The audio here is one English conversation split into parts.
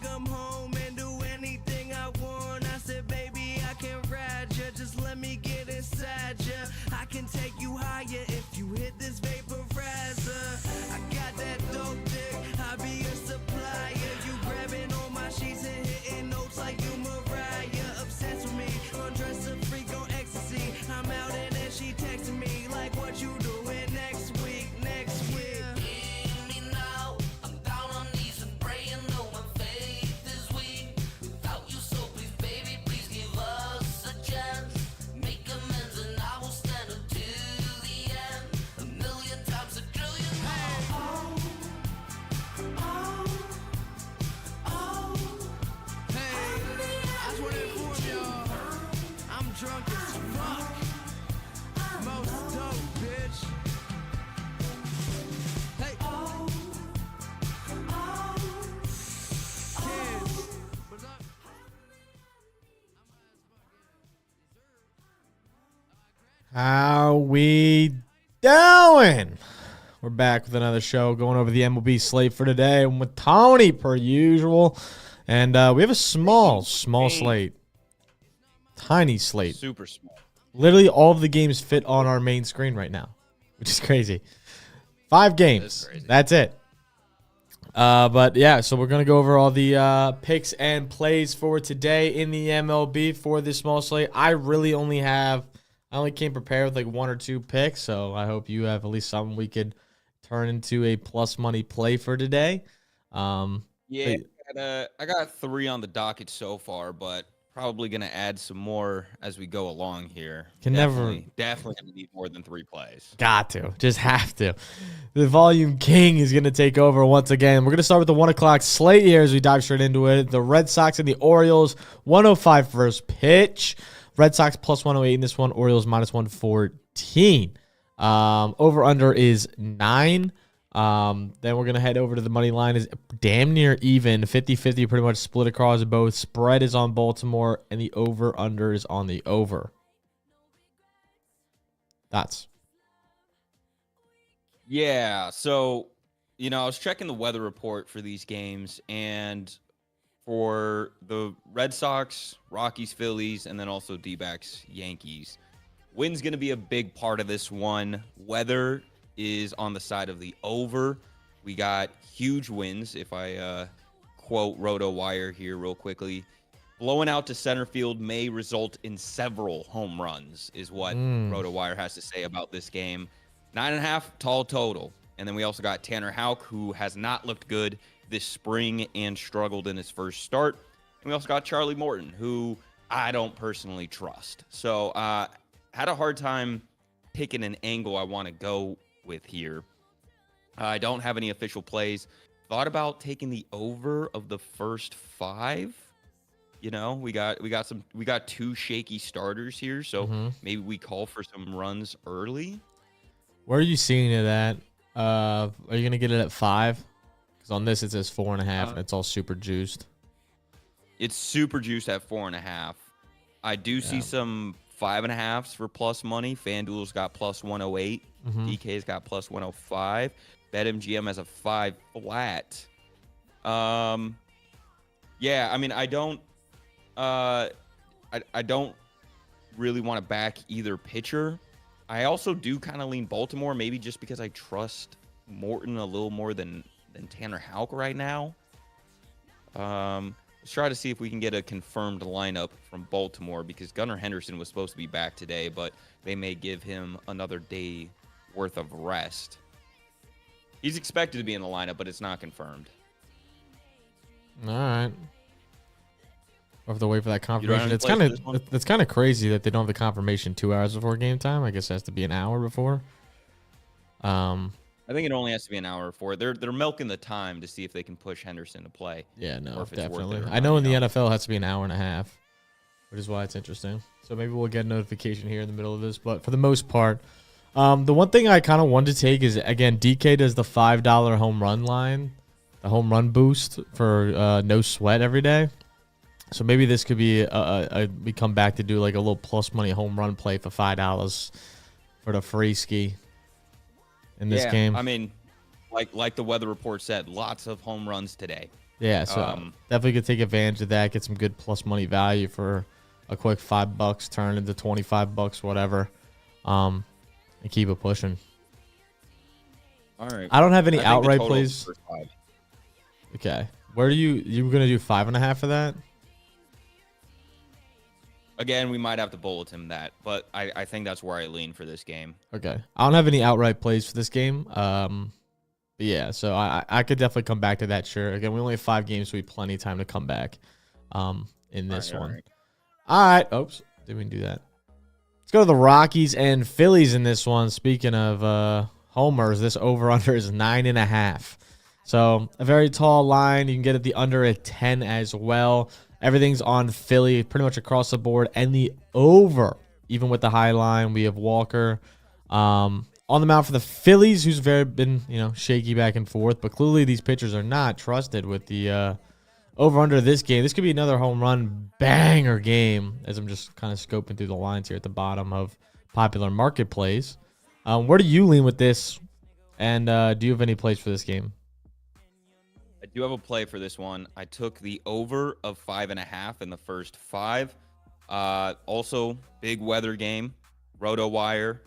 come home and do anything I want. I said, baby, I can ride ya, just let me get inside ya. I can take you higher if you hit this vaporizer. I got that dope dick, I'll be your supplier. You grabbing on my sheets and hitting notes like you Mariah. Obsessed with me, undress a freak on ecstasy. I'm out and then she texting me like, what you doing next week, next week. Drunk as fuck. Most dope, bitch. Hey. Kids. What's up? How we doing? We're back with another show going over the MLB slate for today. I'm with Tony per usual. And we have a small slate. Tiny slate. Super small. Literally all of the games fit on our main screen right now, which is crazy. 5 games. That's it. But yeah, so we're going to go over all the picks and plays for today in the MLB for this small slate. I only came prepared with like 1 or 2 picks, so I hope you have at least something we could turn into a plus money play for today. Yeah, I got 3 on the docket so far, but probably going to add some more as we go along here. Definitely going to need more than 3 plays. Got to. Just have to. The volume king is going to take over once again. We're going to start with the 1 o'clock slate here as we dive straight into it. The Red Sox and the Orioles, 105 first pitch. Red Sox plus 108 in this one. Orioles minus 114. Over-under is 9. Then we're going to head over to the money line. Is damn near even. 50-50 pretty much split across both. Spread is on Baltimore, and the over-under is on the over. Thoughts? Yeah, so, I was checking the weather report for these games, and for the Red Sox, Rockies, Phillies, and then also D-backs, Yankees, wind's going to be a big part of this one. Weather is on the side of the over. We got huge winds, if I quote RotoWire here real quickly. Blowing out to center field may result in several home runs, is what RotoWire has to say about this game. 9.5 tall total. And then we also got Tanner Houck, who has not looked good this spring and struggled in his first start. And we also got Charlie Morton, who I don't personally trust. So had a hard time picking an angle I want to go with here. I don't have any official plays. Thought about taking the over of the first 5. We got 2 shaky starters here, so maybe we call for some runs early. Where are you seeing it at? Are you gonna get it at 5? Because on this it says 4.5, and it's all super juiced. It's super juiced at 4.5. I do see some 5.5s for plus money. FanDuel's got plus 108. DK's got plus 105. BetMGM has a 5 flat. Yeah, I mean, I don't really want to back either pitcher. I also do kind of lean Baltimore, maybe just because I trust Morton a little more than Tanner Houck right now. Let's try to see if we can get a confirmed lineup from Baltimore, because Gunnar Henderson was supposed to be back today, but they may give him another day worth of rest. He's expected to be in the lineup, but it's not confirmed. All right. We'll have to wait for that confirmation. It's kind of crazy that they don't have the confirmation 2 hours before game time. I guess it has to be an hour before. I think it only has to be an hour before. They're milking the time to see if they can push Henderson to play. Yeah, no, definitely. I know in the NFL it has to be an hour and a half, which is why it's interesting. So maybe we'll get a notification here in the middle of this. But for the most part, the one thing I kind of wanted to take is, again, DK does the $5 home run line, the home run boost for no sweat every day. So maybe this could be we come back to do like a little plus money home run play for $5 for the free ski in this game. I mean, like the weather report said, lots of home runs today. Yeah, so definitely could take advantage of that. Get some good plus money value for a quick $5, turn into $25, whatever, and keep it pushing. All right. I don't have any I think the outright total plays. for 5. Okay, where do you gonna do 5.5 for that? Again, we might have to bulletin that, but I think that's where I lean for this game. Okay, I don't have any outright plays for this game. But yeah, so I could definitely come back to that. Sure. Again, we only have 5 games, so we have plenty of time to come back. In this one. All right. Oops, didn't mean to do that. Let's go to the Rockies and Phillies in this one. Speaking of homers, this over/under is 9.5. So a very tall line. You can get at the under at 10 as well. Everything's on Philly pretty much across the board, and the over, even with the high line, we have Walker on the mound for the Phillies, who's been shaky back and forth, but clearly these pitchers are not trusted with the over/under this game. This could be another home run banger game, as I'm just kind of scoping through the lines here at the bottom of popular marketplace. Where do you lean with this, and do you have any plays for this game? I do have a play for this one. I took the over of 5.5 in the first 5. Also, big weather game. RotoWire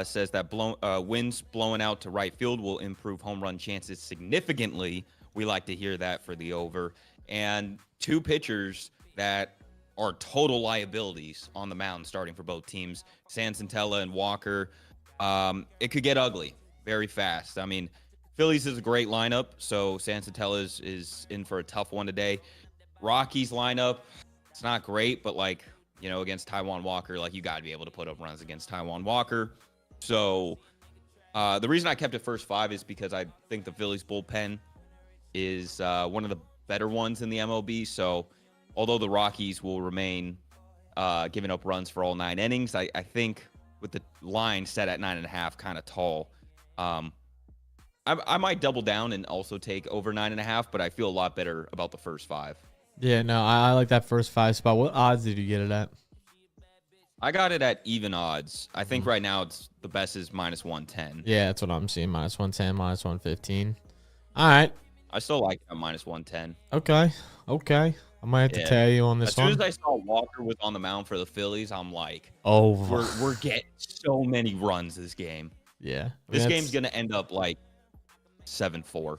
says that winds blowing out to right field will improve home run chances significantly. We like to hear that for the over. And 2 pitchers that are total liabilities on the mound starting for both teams, Santella and Walker. It could get ugly very fast. I mean, Phillies is a great lineup, so Santella is in for a tough one today. Rockies lineup, it's not great, but against Taijuan Walker, you got to be able to put up runs against Taijuan Walker. So the reason I kept it first 5 is because I think the Phillies bullpen is one of the better ones in the MLB. So although the Rockies will remain giving up runs for all 9 innings, I think with the line set at 9.5, kind of tall, I might double down and also take over 9.5, but I feel a lot better about the first 5. Yeah, no, I like that first 5 spot. What odds did you get it at? I got it at even odds. I think right now it's the best is -110. Yeah, that's what I'm seeing. -110, -115. All right. I still like that -110. Okay. I might have to tell you on this one. As soon as I saw Walker was on the mound for the Phillies, I'm like, over. We're getting so many runs this game. Yeah. This game's going to end up 7-4.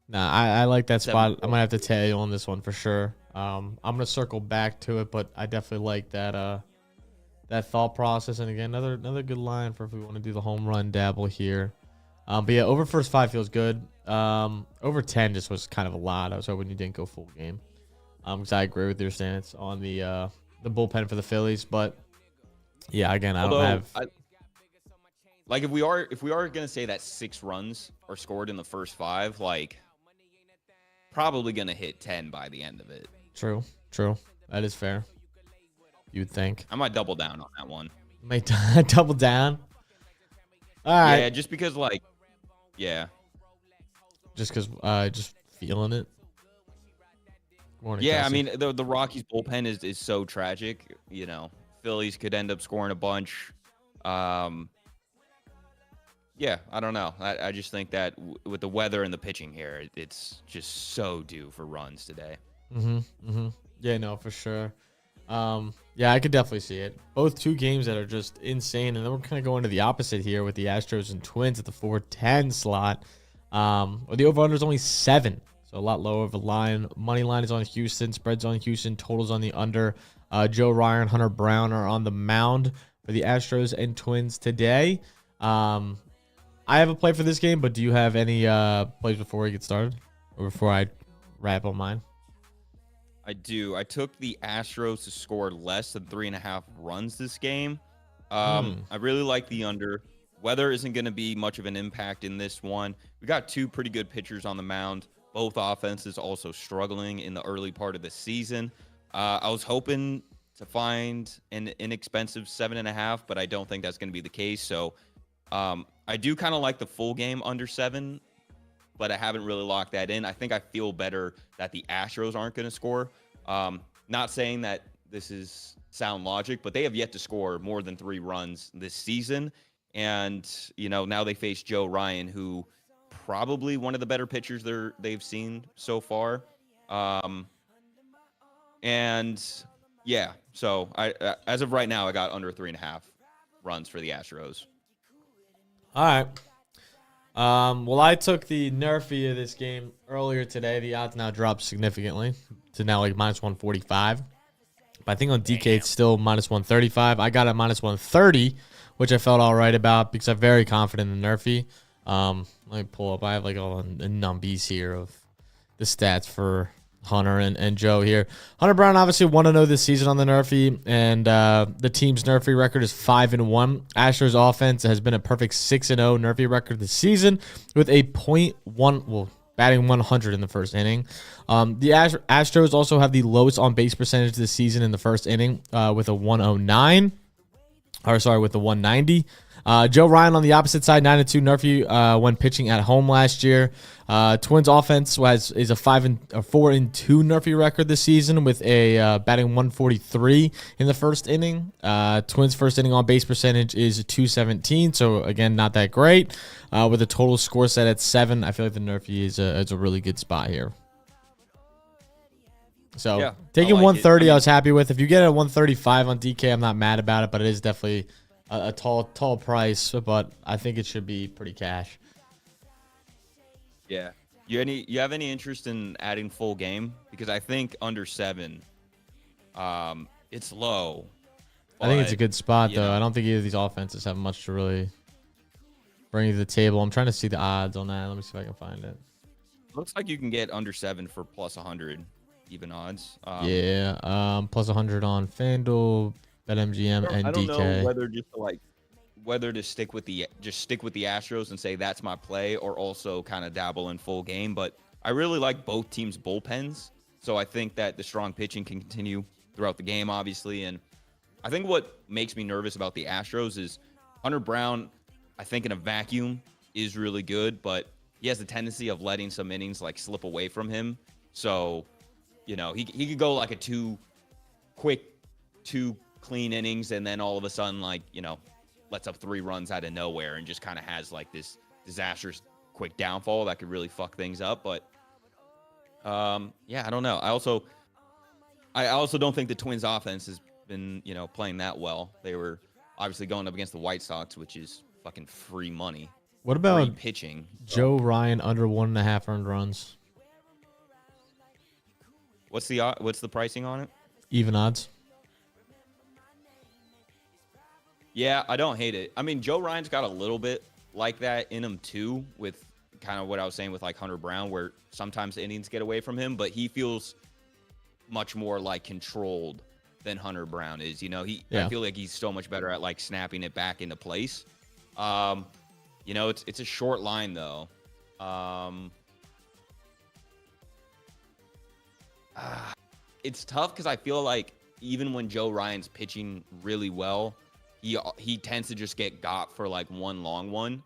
Nah, I like that spot. 7-4. I might have to tell you on this one for sure. I'm going to circle back to it, but I definitely like that that thought process. And again, another good line for if we want to do the home run dabble here. But yeah, over first 5 feels good. Over 10 just was kind of a lot. I was hoping you didn't go full game. Because I agree with your stance on the bullpen for the Phillies, but yeah, again, I don't have. If we are gonna say that 6 runs are scored in the first 5, probably gonna hit 10 by the end of it. True. That is fair. You'd think. I might double down on that one. Might double down. All right. Yeah, just because yeah. Just because just feeling it. Morning, Yeah, Kelsey. I mean the Rockies bullpen is so tragic. Phillies could end up scoring a bunch. Yeah, I don't know. I just think that with the weather and the pitching here, it's just so due for runs today. Yeah, no, for sure. Yeah, I could definitely see it. Both 2 games that are just insane, and then we're kind of going to the opposite here with the Astros and Twins at the 410 slot. The over/under is only 7, so a lot lower of a line. Money line is on Houston, spreads on Houston, totals on the under. Joe Ryan, Hunter Brown are on the mound for the Astros and Twins today. I have a play for this game, but do you have any plays before we get started, or before I wrap on mine? I do. I took the Astros to score less than 3.5 runs this game. I really like the under. Weather isn't going to be much of an impact in this one. We got 2 pretty good pitchers on the mound. Both offenses also struggling in the early part of the season. I was hoping to find an inexpensive 7.5, but I don't think that's going to be the case. So I do kind of like the full game under 7, but I haven't really locked that in. I think I feel better that the Astros aren't going to score. Not saying that this is sound logic, but they have yet to score more than 3 runs this season. And, now they face Joe Ryan, who probably one of the better pitchers they've seen so far. And yeah, so I as of right now, I got under 3.5 runs for the Astros. All right. Well, I took the Nerfy of this game earlier today. The odds now dropped significantly to now like minus 145. But I think on DK it's still minus 135. I got it minus 130, which I felt all right about because I'm very confident in the Nerfy. Let me pull up. I have like all the numbies here of the stats for Hunter and Joe here. Hunter Brown obviously 1-0 this season on the Nerfy, and the team's Nerfy record is 5-1. Astros offense has been a perfect 6-0 Nerfy record this season with a batting 100 in the first inning. The Astros also have the lowest on base percentage this season in the first inning with a 109. With the 190. Joe Ryan on the opposite side, 9-2 Nerfy when pitching at home last year. Twins offense is a 4-2 Nerfy record this season with a batting 143 in the first inning. Twins first inning on base percentage is 217, so again not that great. With a total score set at 7, I feel like the Nerfy is a really good spot here. So yeah, taking like 130, I was happy with. If you get it at 135 on DK, I'm not mad about it, but it is definitely a tall price. But I think it should be pretty cash. Yeah. You have any interest in adding full game? Because I think under 7, it's low. I think it's a good spot though. know. I don't think either of these offenses have much to really bring to the table. I'm trying to see the odds on that. Let me see if I can find it. Looks like you can get under 7 for plus 100 even odds. Plus 100 on FanDuel, BetMGM, and I don't DK. know whether to stick with the Astros and say that's my play, or also kind of dabble in full game. But I really like both teams' bullpens, so I think that the strong pitching can continue throughout the game, obviously. And I think what makes me nervous about the Astros is Hunter Brown, I think in a vacuum, is really good, but he has the tendency of letting some innings like slip away from him. So, he could go like two clean innings, and then all of a sudden, lets up 3 runs out of nowhere and just kind of has like this disastrous quick downfall that could really fuck things up. But I don't know. I also don't think the Twins offense has been, playing that well. They were obviously going up against the White Sox, which is fucking free money. What about free pitching? Joe Ryan under 1.5 earned runs? What's the pricing on it? Even odds. Yeah, I don't hate it. I mean, Joe Ryan's got a little bit like that in him too, with kind of what I was saying with like Hunter Brown, where sometimes the innings get away from him, but he feels much more like controlled than Hunter Brown is. I feel like he's so much better at like snapping it back into place. It's a short line though. It's tough because I feel like even when Joe Ryan's pitching really well, he tends to just get got for like one long one.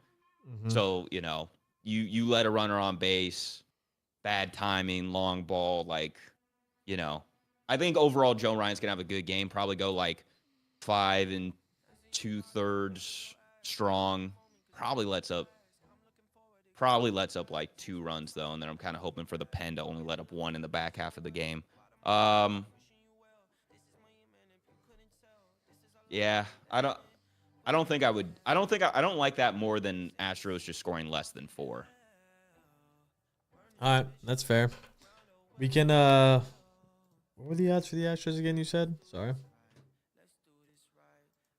Mm-hmm. So, you let a runner on base, bad timing, long ball, I think overall Joe Ryan's gonna have a good game, probably go like 5 2/3 strong, probably lets up like 2 runs though, and then I'm kind of hoping for the Pen to only let up 1 in the back half of the game. Yeah, I don't like that more than Astros just scoring less than 4. All right, that's fair. We can what were the odds for the Astros again, you said? Sorry.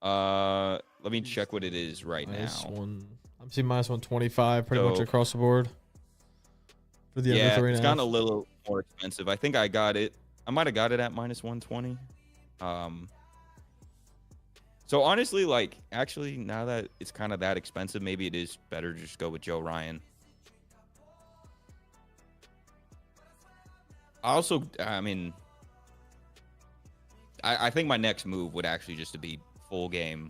Let me check what it is right now. I'm seeing minus 125 pretty much across the board for the under 3.5. It's gotten a little more expensive. I think I might have got it at minus 120. So honestly, now that it's kind of that expensive, maybe it is better to just go with Joe Ryan. I think my next move would actually just to be full game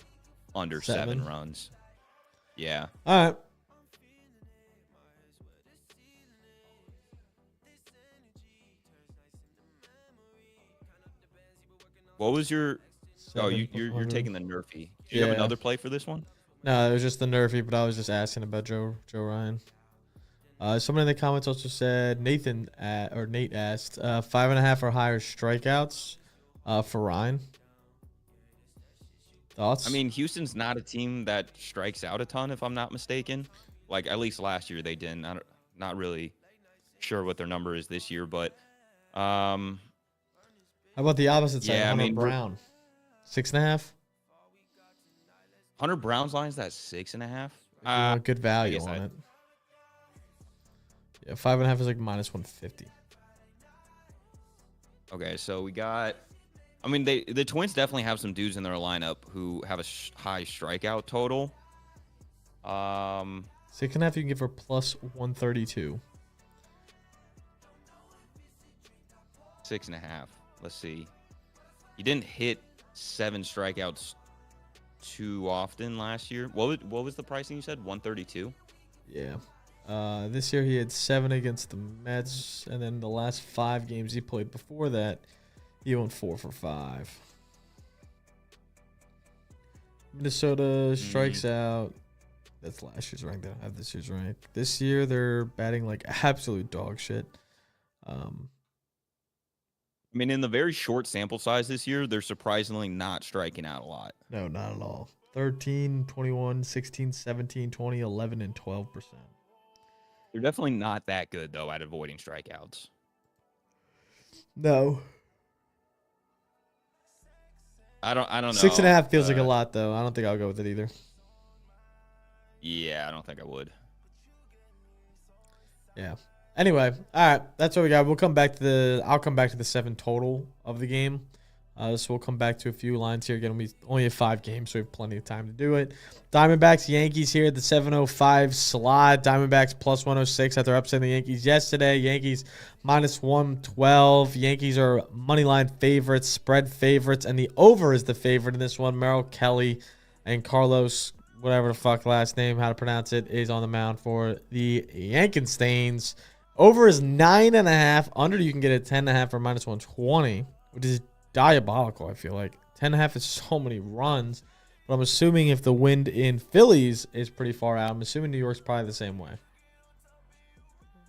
under 7 runs. Yeah. All right. What was your... Oh, you're taking the Nerfy. Do you have another play for this one? No, it was just the Nerfy, but I was just asking about Joe Ryan. Someone in the comments also said Nate asked 5.5 or higher strikeouts for Ryan. Thoughts? I mean, Houston's not a team that strikes out a ton, if I'm not mistaken. Like, at least last year they didn't. Not really sure what their number is this year, but how about the opposite side? yeah, I Hunter mean, Brown, 6.5. Hunter Brown's line is at 6.5. You want good value guess on it. Yeah, 5.5 is like -150. Okay, so we got. I mean, the Twins definitely have some dudes in their lineup who have a high strikeout total. 6.5 you can get for +132. 6.5. Let's see. He didn't hit 7 strikeouts too often last year. What was the pricing you said? 132. Yeah. This year he had 7 against the Mets, and then the last 5 games he played before that, he went 4 for 5. Minnesota strikes out. That's last year's rank. They don't have this year's rank. This year they're batting like absolute dog shit. I mean, in the very short sample size this year, they're surprisingly not striking out a lot. No, not at all. 13, 21, 16, 17, 20, 11, and 12%. They're definitely not that good, though, at avoiding strikeouts. No. I don't know. 6.5 feels like a lot, though. I don't think I'll go with it either. Yeah, I don't think I would. Yeah. Anyway, all right, that's what we got. I'll come back to the 7 total of the game. So we'll come back to a few lines here. Again, we only have 5 games, so we have plenty of time to do it. Diamondbacks, Yankees here at the 7:05 slot. Diamondbacks +106 after upsetting the Yankees yesterday. Yankees -112. Yankees are money line favorites, spread favorites, and the over is the favorite in this one. Merrill Kelly and Carlos, whatever the fuck last name, how to pronounce it, is on the mound for the Yankenstains. Over is 9.5. Under you can get at 10.5 for -120, which is diabolical. I feel like 10.5 is so many runs, but I'm assuming if the wind in Phillies is pretty far out, I'm assuming New York's probably the same way.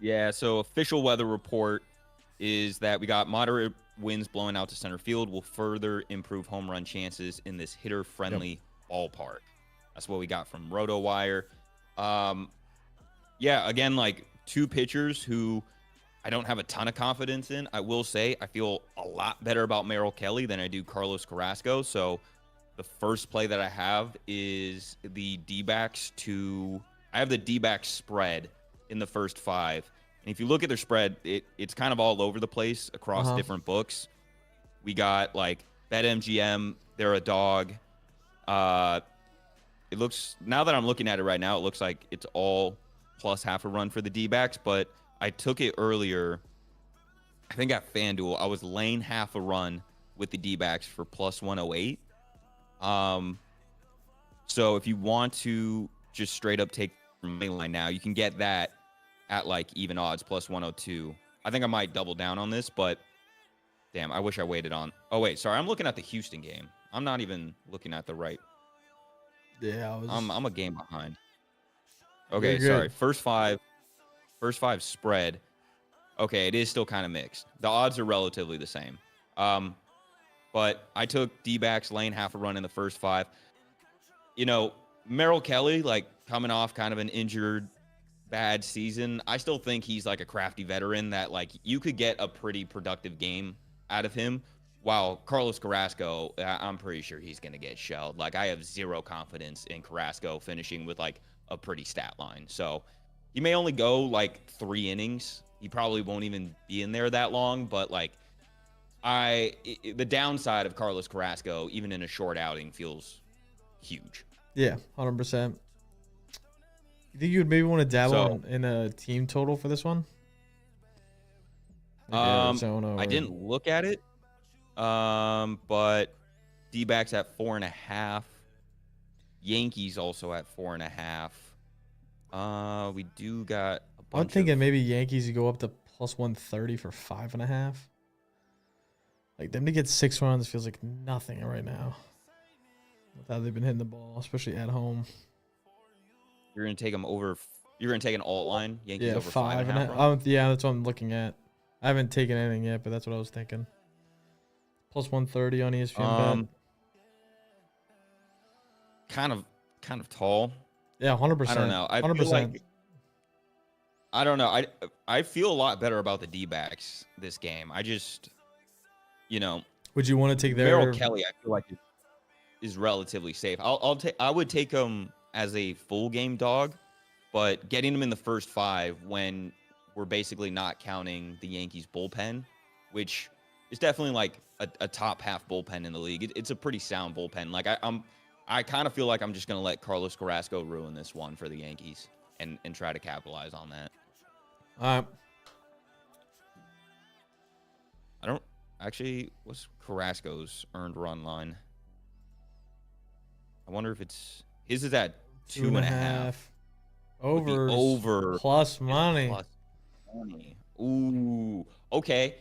Yeah, so official weather report is that we got moderate winds blowing out to center field will further improve home run chances in this hitter-friendly ballpark. That's what we got from RotoWire. Yeah, again, like 2 pitchers who I don't have a ton of confidence in. I will say I feel a lot better about Merrill Kelly than I do Carlos Carrasco. So the first play that I have is the D-backs I have the D-backs spread in the first 5. And if you look at their spread, it's kind of all over the place across different books. We got like BetMGM, they're a dog. It looks, now that I'm looking at it right now, it looks like it's all +0.5 a run for the D-backs, but I took it earlier. I think at FanDuel, I was laying 0.5 a run with the D-backs for +108. So if you want to just straight up take money line now, you can get that at like even odds +102. I think I might double down on this, but damn, I wish I waited on. Oh wait, sorry, I'm looking at the Houston game. I'm not even looking at the right. Yeah, I'm a game behind. Okay, sorry. First five spread. Okay, it is still kind of mixed. The odds are relatively the same. But I took D-backs laying 0.5 a run in the first 5. You know, Merrill Kelly, like coming off kind of an injured bad season, I still think he's like a crafty veteran that like you could get a pretty productive game out of him. While Carlos Carrasco, I'm pretty sure he's going to get shelled. Like I have zero confidence in Carrasco finishing with like a pretty stat line. So he may only go like 3 innings. He probably won't even be in there that long, but like the downside of Carlos Carrasco, even in a short outing, feels huge. Yeah, 100%. You think you would maybe want to dabble in a team total for this one? Like I didn't look at it, but D-backs at 4.5. Yankees also at 4.5. We do got a bunch. I'm thinking maybe Yankees you go up to +130 for 5.5. Like them to get 6 runs feels like nothing right now. With how they've been hitting the ball, especially at home. You're gonna take them over. You're gonna take an alt line. Yankees Yeah, over 5.5 5.5 runs? Yeah, that's what I'm looking at. I haven't taken anything yet, but that's what I was thinking. Plus 130 on ESPN bet. Kind of tall. Yeah, 100%. I don't know. I 100%. feel like I don't know. I feel a lot better about the D-backs this game. I just, you know, Would you want to take Merrill their Kelly, I feel like is relatively safe. I would take him as a full game dog, but getting him in the first 5 when we're basically not counting the Yankees bullpen, which is definitely like a top half bullpen in the league. It's a pretty sound bullpen. Like I kind of feel like I'm just gonna let Carlos Carrasco ruin this one for the Yankees and try to capitalize on that. I don't actually. What's Carrasco's earned run line? I wonder if it's his is at 2.5. over plus money. Plus money. Ooh. Okay.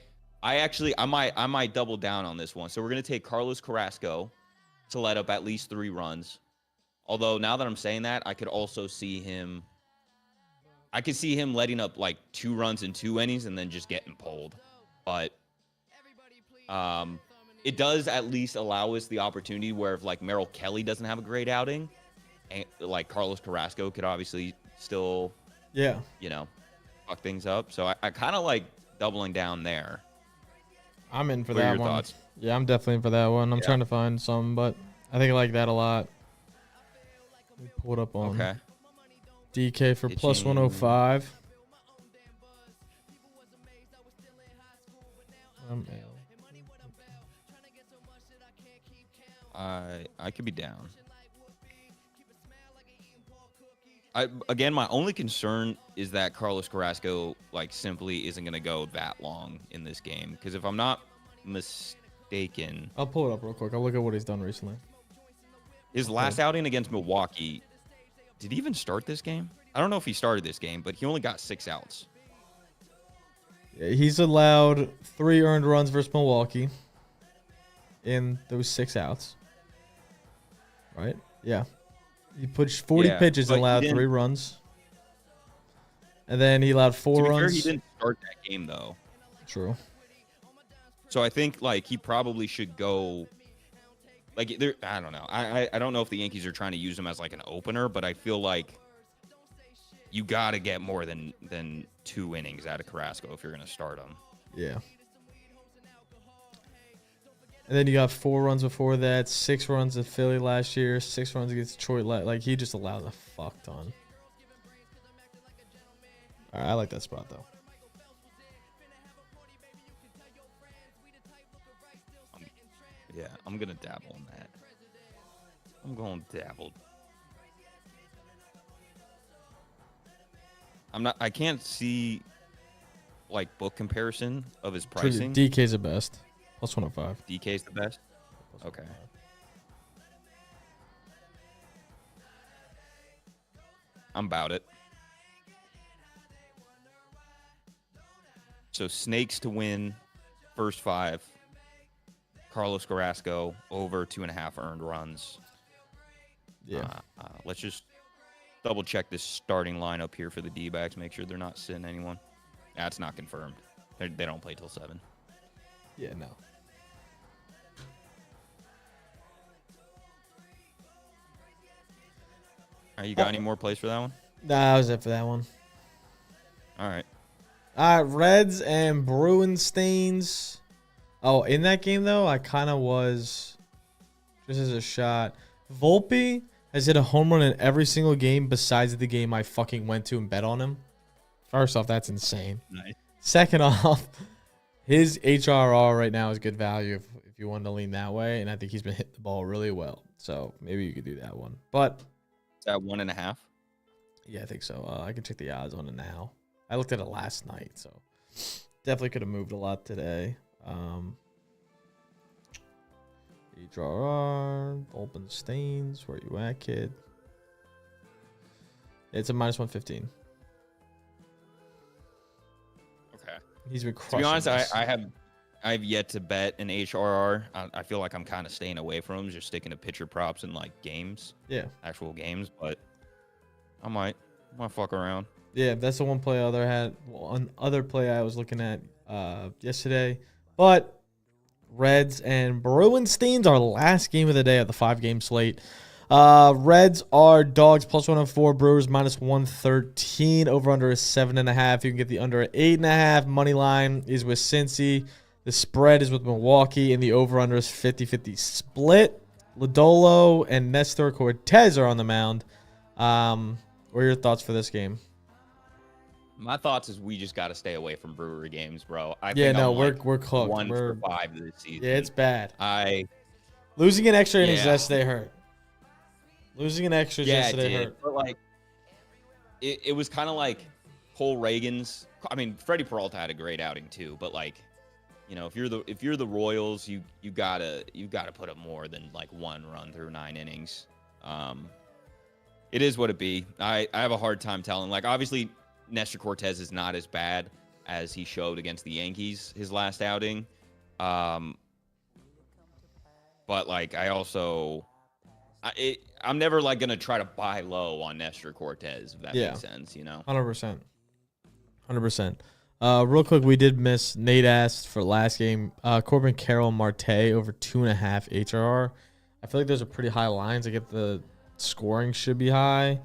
I might double down on this one. So we're gonna take Carlos Carrasco to let up at least 3 runs. Although now that I'm saying that, I could also see him. I could see him letting up like 2 runs in 2 innings and then just getting pulled. But it does at least allow us the opportunity where if like Merrill Kelly doesn't have a great outing, and like Carlos Carrasco could obviously still, fuck things up. So I kind of like doubling down there. I'm in for What are that your one. thoughts? Yeah, I'm definitely in for that one. I'm trying to find some, but I think I like that a lot. Let me pull it up on DK for plus 105. I could be down. Again, my only concern is that Carlos Carrasco like simply isn't going to go that long in this game because if I'm not mistaken, I'll pull it up real quick. I'll look at what he's done recently. His last outing against Milwaukee, did he even start this game? I don't know if he started this game, but he only got 6 outs. Yeah, he's allowed 3 earned runs versus Milwaukee in those 6 outs. Right? Yeah. He pushed 40 pitches and allowed 3 runs. And then he allowed 4 runs. To be fair, he didn't start that game, though. True. So I think, like, he probably should go... Like, I don't know. I don't know if the Yankees are trying to use him as, like, an opener, but I feel like you got to get more than 2 innings out of Carrasco if you're going to start him. Yeah. And then you got 4 runs before that, 6 runs at Philly last year, 6 runs against Detroit. Like, he just allowed a fuck ton. All right, I like that spot, though. Yeah, I'm going to dabble in that. I'm going to dabble. I can't see, like, book comparison of his pricing. DK's the best. Plus 105. DK's the best? Okay. I'm about it. So Snakes to win first 5. Carlos Carrasco over 2.5 earned runs. Yeah. Let's just double check this starting lineup here for the D-backs. Make sure they're not sitting anyone. That's not confirmed. They don't play till 7. Yeah, no. All right, you got any more plays for that one? Nah, that was it for that one. All right. All right, Reds and Bruins stains. Oh, in that game, though, I kind of was, just as a shot, Volpe has hit a home run in every single game besides the game I fucking went to and bet on him. First off, that's insane. Nice. Second off, his HRR right now is good value if you wanted to lean that way, and I think he's been hitting the ball really well. So maybe you could do that one. But Is that 1.5? yeah, I think so. I can check the odds on it now. I looked at it last night, so definitely could have moved a lot today. HRR, open stains. Where you at, kid? It's a minus 115. Okay. He's been To crushing be honest, this. I have yet to bet an HRR. I feel like I'm kind of staying away from them, just sticking to pitcher props and like games. Yeah. Actual games, but I might. Want to fuck around. Yeah, that's the one other play I was looking at yesterday. But Reds and Bruins Steins, our last game of the day of the 5-game slate. Reds are dogs plus 104, Brewers minus 113. Over under is 7.5. You can get the under at 8.5. Money line is with Cincy. The spread is with Milwaukee, and the over under is 50-50 split. Lodolo and Nestor Cortez are on the mound. What are your thoughts for this game? My thoughts is we just got to stay away from Brewery games, bro. We're cooked. 1 for 5 this season. Yeah, it's bad. Losing an extra innings yesterday hurt. Losing an extra yesterday hurt. But like, it was kind of like Cole Reagan's. I mean, Freddie Peralta had a great outing too, but like, you know, if you're the Royals, you gotta put up more than like 1 run through 9 innings. It is what it be. I have a hard time telling. Like, obviously, Nestor Cortez is not as bad as he showed against the Yankees his last outing. But like, I'm never like gonna try to buy low on Nestor Cortez, if that makes sense, you know. 100%. Real quick, we did miss. Nate asked for last game. Corbin Carroll Marte over 2.5 HRR. I feel like there's a pretty high lines. I get the scoring should be high.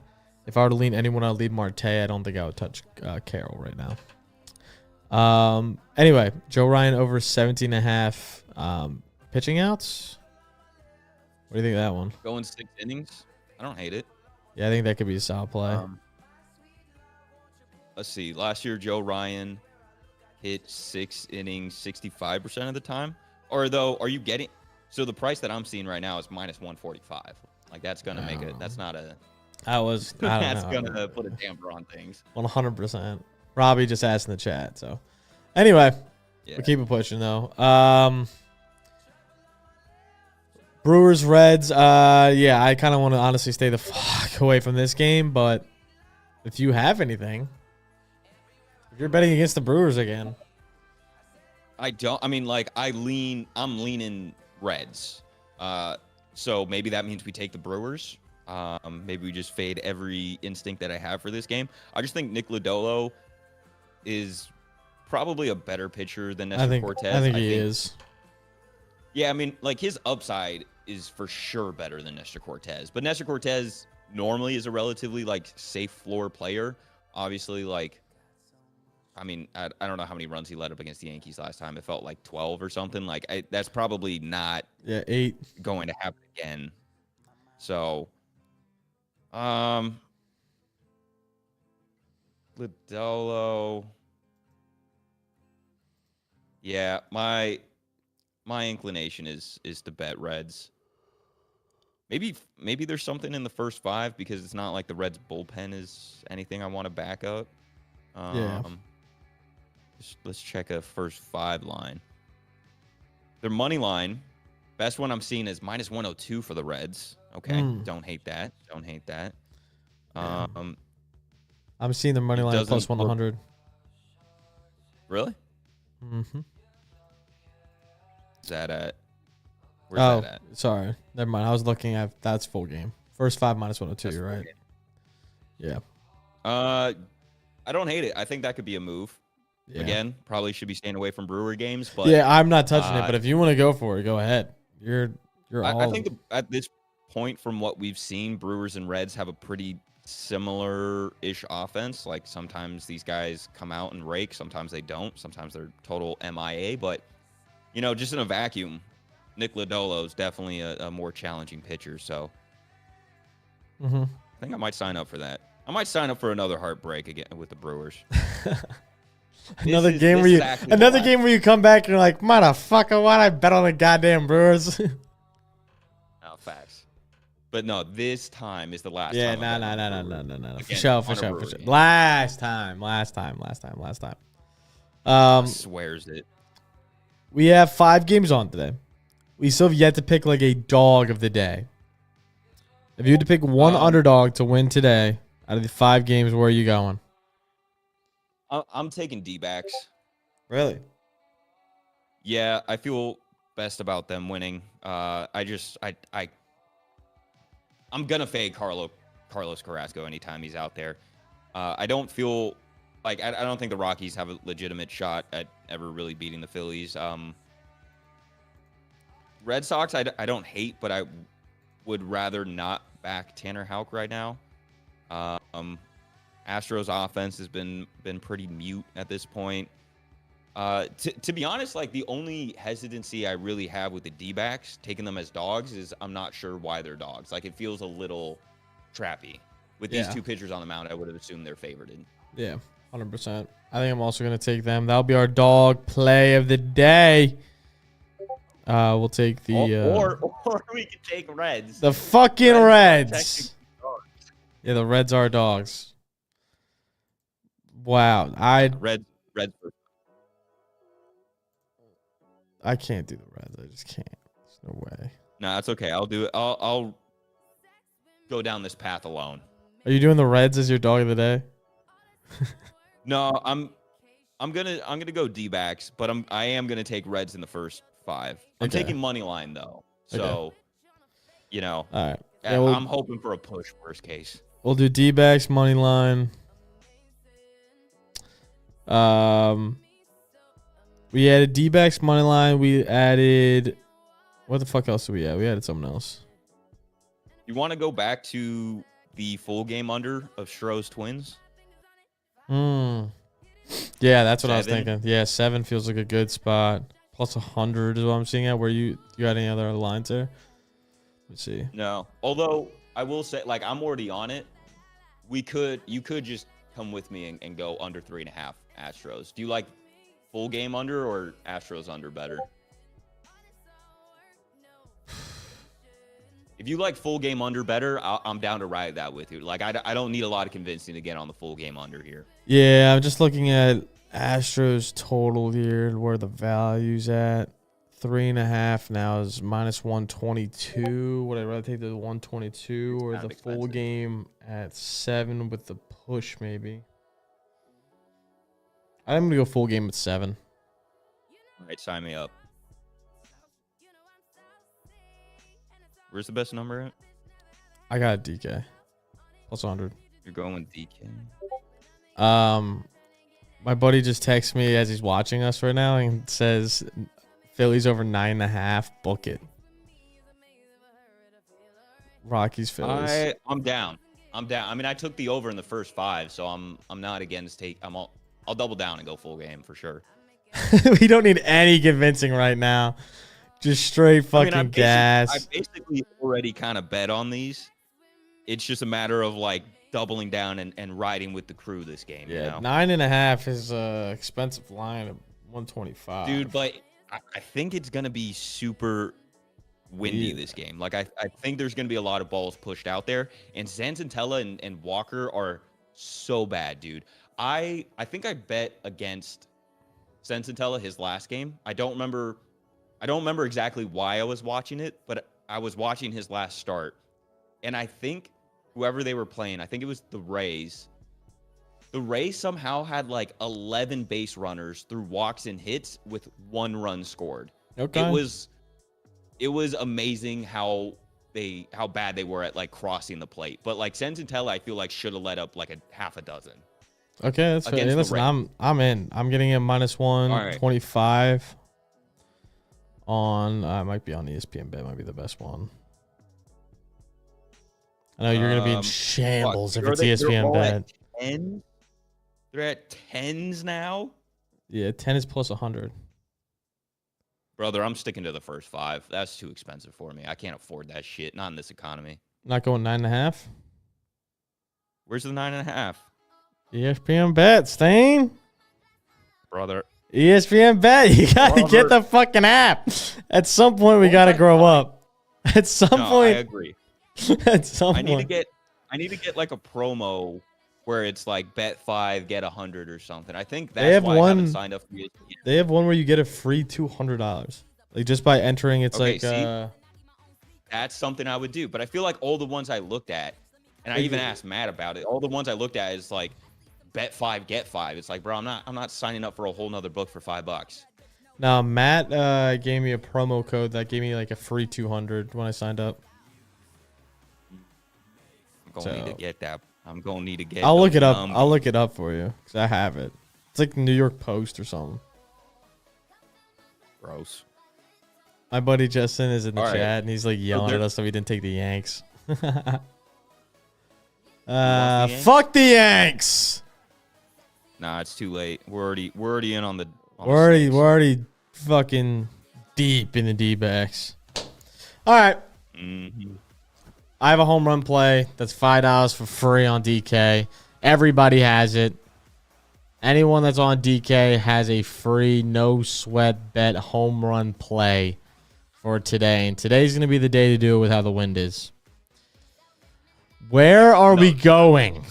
If I were to lean anyone, I'd lead Marte. I don't think I would touch Carroll right now. Anyway, Joe Ryan over 17.5 pitching outs. What do you think of that one? Going 6 innings. I don't hate it. Yeah, I think that could be a solid play. Let's see. Last year, Joe Ryan hit 6 innings 65% of the time. Or though, are you getting? So the price that I'm seeing right now is minus 145. Like, that's gonna make it. That's not a. That's gonna put a damper on things. 100%. Robbie just asked in the chat. So, anyway, we'll keep it pushing though. Brewers, Reds. I kind of want to honestly stay the fuck away from this game. But if you have anything, if you're betting against the Brewers again, I don't. I mean, like, I'm leaning Reds. So maybe that means we take the Brewers. Maybe we just fade every instinct that I have for this game. I just think Nick Lodolo is probably a better pitcher than Nestor Cortez. I think he is. Yeah, I mean, like, his upside is for sure better than Nestor Cortez. But Nestor Cortez normally is a relatively, like, safe floor player. Obviously, like, I mean, I don't know how many runs he let up against the Yankees last time. It felt like 12 or something. Like, that's probably not 8 going to happen again. So, Lodolo. Yeah, my inclination is to bet Reds. Maybe there's something in the first 5 because it's not like the Reds bullpen is anything I want to back up. Let's check a first 5 line. Their money line, best one I'm seeing is minus 102 for the Reds. Okay, don't hate that. Yeah. I'm seeing the money line plus 100. Really? Mm-hmm. Is that at? Where's that at? Sorry. Never mind. I was looking at that's full game. First 5 minus 102. You're right. Game. Yeah. I don't hate it. I think that could be a move. Yeah. Again, probably should be staying away from Brewer games, but yeah, I'm not touching it. But if you want to go for it, go ahead. You're all. I think at this point, from what we've seen, Brewers and Reds have a pretty similar-ish offense. Like, sometimes these guys come out and rake, sometimes they don't. Sometimes they're total MIA. But you know, just in a vacuum, Nick Lodolo is definitely a more challenging pitcher. So I think I might sign up for that. I might sign up for another heartbreak again with the Brewers. Another game where you come back and you're like, motherfucker, why'd I bet on the goddamn Brewers? No, facts. But no, this time is the last time. Yeah, no. For sure. Last time. Swears it. We have 5 games on today. We still have yet to pick like a dog of the day. If you had to pick one underdog to win today out of the 5 games, where are you going? I'm taking D-backs. Really? Yeah, I feel best about them winning. I'm gonna fade Carlos Carrasco anytime he's out there. I don't feel like I don't think the Rockies have a legitimate shot at ever really beating the Phillies. Red Sox, I don't hate, but I would rather not back Tanner Houck right now. Astros offense has been pretty mute at this point. To be honest, like the only hesitancy I really have with the D-backs, taking them as dogs, is I'm not sure why they're dogs. Like it feels a little trappy. With these two pitchers on the mound, I would have assumed they're favored. Yeah, 100%. I think I'm also going to take them. That'll be our dog play of the day. We'll take the... or we could take Reds. The fucking Reds. Yeah, the Reds are dogs. Wow. Reds. I can't do the Reds. I just can't. There's no way. No, that's okay. I'll do it. I'll go down this path alone. Are you doing the Reds as your dog of the day? No, I'm gonna go D-backs, but I am gonna take Reds in the first 5. I'm taking money line though, so you know. All right. Yeah, I'm hoping for a push. Worst case. We'll do D-backs money line. We added D-backs money line. We added. What the fuck else did we add? We added something else. You want to go back to the full game under of Stroh's Twins? Yeah, that's what I was thinking. Yeah, 7 feels like a good spot. Plus 100 is what I'm seeing at. Where you got any other lines there? Let's see. No. Although I will say, like, I'm already on it. You could just come with me and go under 3.5 Astros. Do you like full game under or Astros under better? If you like full game under better, I'm down to ride that with you. Like, I don't need a lot of convincing to get on the full game under here. Yeah, I'm just looking at Astros total here, where the value's at. 3.5 now is minus 122. Would I rather take the 122 or the full game at 7 with the push, maybe? I'm going to go full game at 7. All right, sign me up. Where's the best number at? I got a DK. Plus 100. You're going with DK? My buddy just texts me as he's watching us right now and says Phillies over 9.5. Book it. Rockies, Phillies. I'm down. I mean, I took the over in the first 5, so I'm not against I'll double down and go full game for sure. We don't need any convincing right now. Just straight fucking gas. I basically already kind of bet on these. It's just a matter of like doubling down and riding with the crew this game. Yeah, you know? 9.5 is expensive line of 125. Dude, but I think it's gonna be super windy this game. Like I think there's gonna be a lot of balls pushed out there, and Zanzantella and Walker are so bad, dude. I think I bet against Zanzantella his last game. I don't remember exactly why I was watching it, but I was watching his last start. And I think whoever they were playing, I think it was the Rays. The Rays somehow had like 11 base runners through walks and hits with 1 run scored. Okay. It was amazing how bad they were at like crossing the plate. But like Zanzantella, I feel like should have let up like a half a dozen. Okay, that's fair. Hey, listen, I'm in. I'm getting a minus 125 on. I might be on ESPN Bet. Might be the best one. I know you're gonna be in shambles if it's ESPN Bet. They're at 10s now. Yeah, 10 is plus 100. Brother, I'm sticking to the first 5. That's too expensive for me. I can't afford that shit. Not in this economy. Not going 9.5. Where's the 9.5? ESPN Bet, Stain. Brother. ESPN Bet. You gotta get the fucking app. At some point, we gotta grow up. At some point. I agree. At some point. I need to get like a promo where it's like bet 5, get 100 or something. I think that's why I haven't signed up for ESPN. They have one where you get a free $200. Like just by entering, it's okay, like see? That's something I would do. But I feel like all the ones I looked at, and I even asked Matt about it, all the ones I looked at is like bet 5, get 5. It's like, bro, I'm not signing up for a whole nother book for $5. Now Matt gave me a promo code that gave me like a free 200 when I signed up. I'm going to need to get that. I'm gonna need to get. I'll look it up. Gumby. I'll look it up for you because I have it. It's like the New York Post or something. Gross. My buddy Justin is in the All right. chat and he's like yelling there- at us that we didn't take the Yanks. Yanks? Fuck the Yanks. Nah, it's too late. We're already in on the. On We're the Snakes. already fucking deep in the D-backs. All right. Mhm. I have a home run play that's $5 for free on DK. Everybody has it. Anyone that's on DK has a free no sweat bet home run play for today. And today's going to be the day to do it with how the wind is. Where are we going?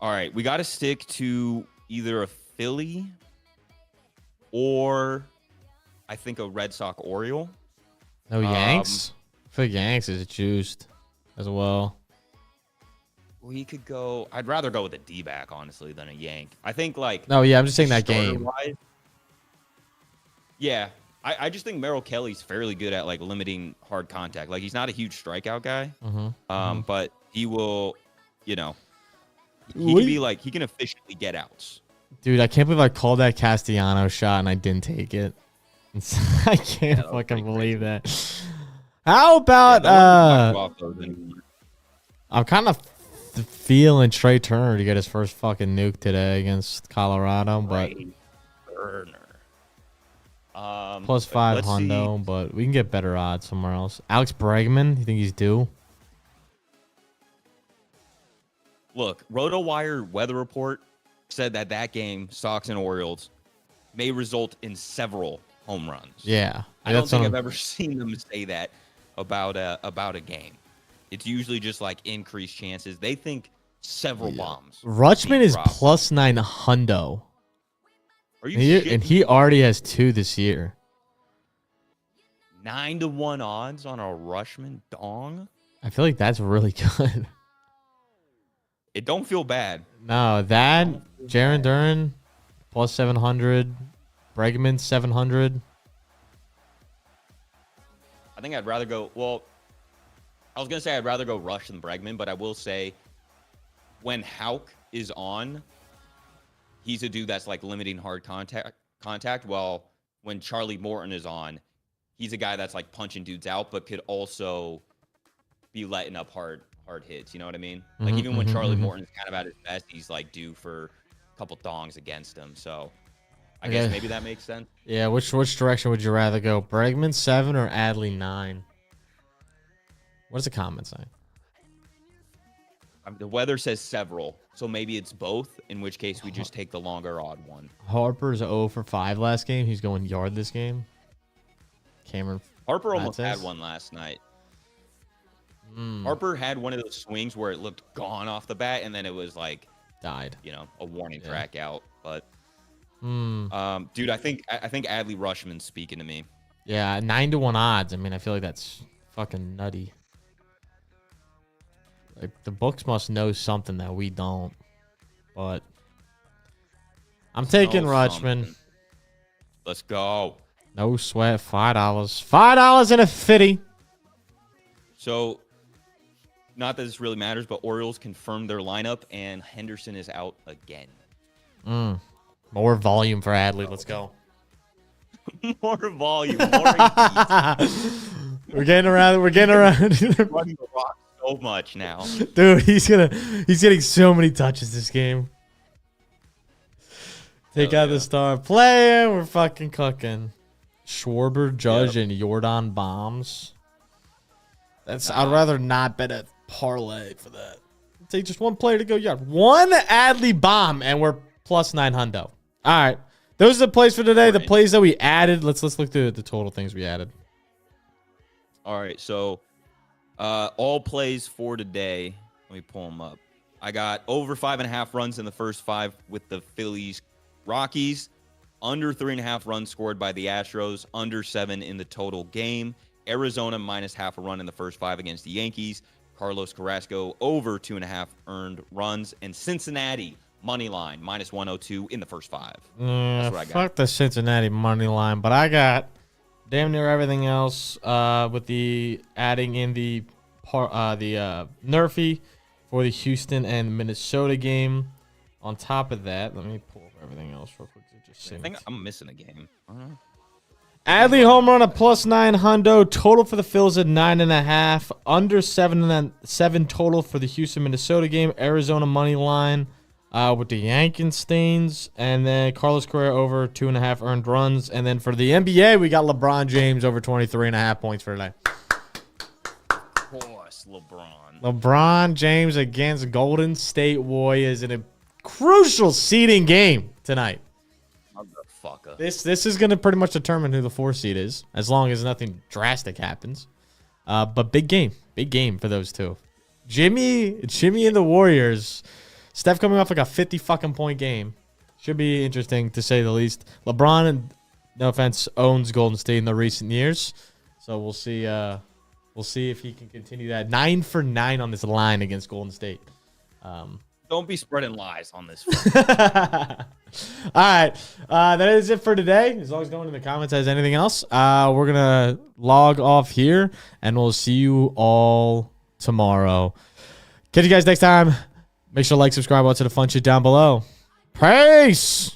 All right, we got to stick to either a Philly or I think a Red Sox Oriole. No Yanks? I feel like Yanks is juiced as well. We could go. I'd rather go with a D-back, honestly, than a Yank. I think like. No, yeah, I'm just saying that game. starter-wise- Yeah, I just think Merrill Kelly's fairly good at like limiting hard contact. Like he's not a huge strikeout guy, but he will, he can be like he can efficiently get outs. Dude, I can't believe I called that Castellano shot and I didn't take it. I can't fucking believe that. How about I'm kind of feeling Trey Turner to get his first fucking nuke today against Colorado, but plus 5 hundo, but we can get better odds somewhere else. Alex Bregman, you think he's due? Look, RotoWire weather report said that game, Sox and Orioles, may result in several home runs. Yeah, I don't think I've ever seen them say that about a game. It's usually just like increased chances. They think several bombs. Rutschman is dropped. plus 9 hundo. Are you And he already has 2 this year. 9-1 odds on a Rutschman dong? I feel like that's really good. It don't feel bad. No, that Jaron Duran plus 700, Bregman 700. I think I'd rather go. Well, I was gonna say I'd rather go Rush than Bregman, but I will say when Houck is on, he's a dude that's like limiting hard contact. While when Charlie Morton is on, he's a guy that's like punching dudes out, but could also be letting up hard hits. You know what I mean? Like even when Charlie Morton's kind of at his best, he's like due for a couple dongs against him. So I guess maybe that makes sense. Yeah, which direction would you rather go? Bregman 7 or Adley 9? What does the comment say? The weather says several, so maybe it's both, in which case we just take the longer odd one. Harper's 0 for 5 last game. He's going yard this game. Cameron Harper almost Francis? had one last night. Harper had one of those swings where it looked gone off the bat, and then it was like died. A warning track out. But Hmm. dude, I think Adley Rutschman's speaking to me. Yeah, 9-1 odds. I mean, I feel like that's fucking nutty. Like the books must know something that we don't. But I'm taking Rutschman. Something. Let's go. No sweat. $5. $5 and a 50. So, not that this really matters, but Orioles confirmed their lineup, and Henderson is out again. More volume for Adley. Let's go. More volume, more We're getting around. We're getting around. running the rock so much now. Dude, he's getting so many touches this game. Take out the star player. We're fucking cooking. Schwarber, Judge, and Jordan bombs. I'd rather not bet a parlay for that. Take just one player to go yard. One Adley bomb, and we're plus 9 hundo. All right. Those are the plays for today. The plays that we added. Let's look through the total things we added. All right, so all plays for today. Let me pull them up. I got over 5.5 runs in the first 5 with the Phillies, Rockies. Under 3.5 runs scored by the Astros. Under 7 in the total game. Arizona minus half a run in the first 5 against the Yankees. Carlos Carrasco over 2.5 earned runs. And Cincinnati money line minus 102 in the first 5. That's what I got. Fuck the Cincinnati money line, but I got damn near everything else with the adding in the Nerfy for the Houston and Minnesota game. On top of that, let me pull up everything else real quick. I think I'm missing a game. I don't know. Adley home run at +9 hundo. Total for the Phils at 9.5. Under 7 total for the Houston Minnesota game. Arizona money line with the Yankenstains, and then Carlos Correa over 2.5 earned runs. And then for the NBA, we got LeBron James over 23.5 points for today. Of course, LeBron. LeBron James against Golden State Warriors in a crucial seeding game tonight. Motherfucker. This is going to pretty much determine who the 4 seed is, as long as nothing drastic happens. But big game for those two. Jimmy and the Warriors. Steph coming off like a 50 fucking point game. Should be interesting to say the least. LeBron, and no offense, owns Golden State in the recent years, so we'll see. We'll see if he can continue that. 9 for 9 on this line against Golden State. Don't be spreading lies on this. All right. That is it for today. As long as no one in the comments has anything else, we're going to log off here, and we'll see you all tomorrow. Catch you guys next time. Make sure to like, subscribe, all to the fun shit down below. Peace.